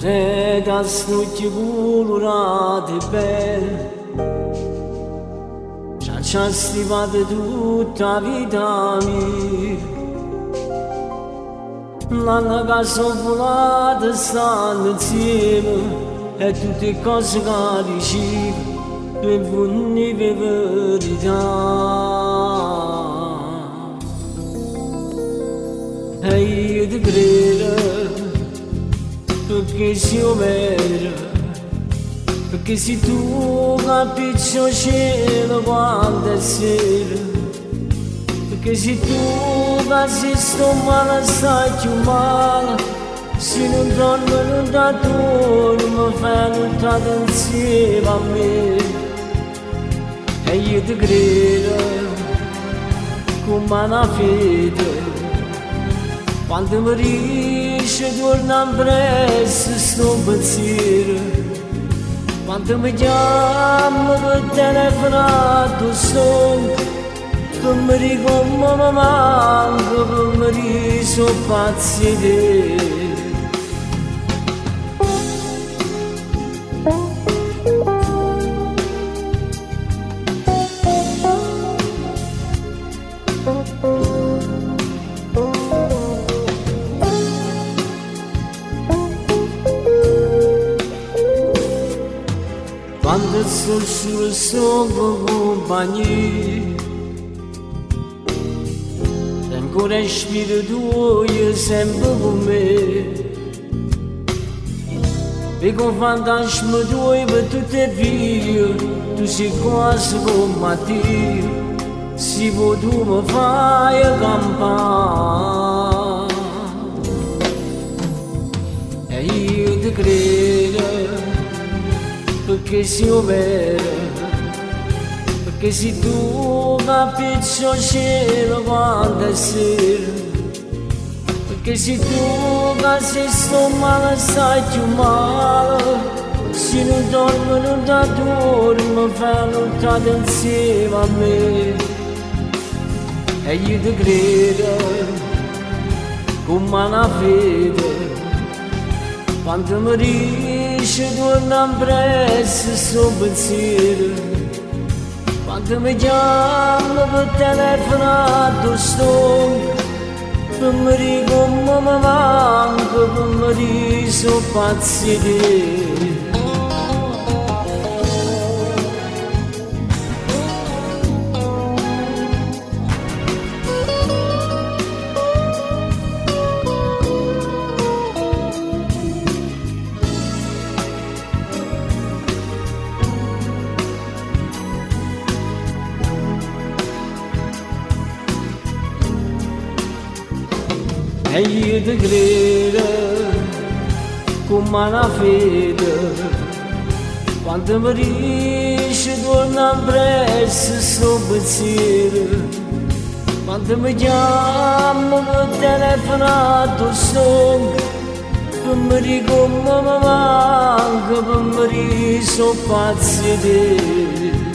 te das noite bulura de bel Ci va di tutta vita mia L'anno che sono volata stanno insieme E tutte cose che dicevo per venire per verità E io ti credo perché sei vero perché se tu capisci il cielo quando è sera perché se tu passi sto male stai più male se non dormo non da tu mi fai lontano insieme a me e io ti credo come una fede quando mi riesce torna presso sto pensiero quando mi chiamo per telefonato sono per mi ricordo mi manco per mi riso pazzi di te Quando sono sul solo compagnia e ancora respiro tuo sempre con me e con fantasma tuoi per tutte vie tu sei quasi come Dio se vuoi tu mi fai campare e io ti credo perché sei vero perché se tu capisci il cielo quando è sera perché se tu che sto male stai più male se non dormo non da dormo fai lontano insieme a me e io ti credo come una fede quando mi riesce torna presso sto pensiero quando mi chiamo per telefonato sto per mi ricordo mi manco per mi riso pazzi di te e io ti credo come una fede quando mi riesce torna presso sto pensiero quando mi chiamo per telefonato sono per mi ricordo mi manco per mi riso pazzi di te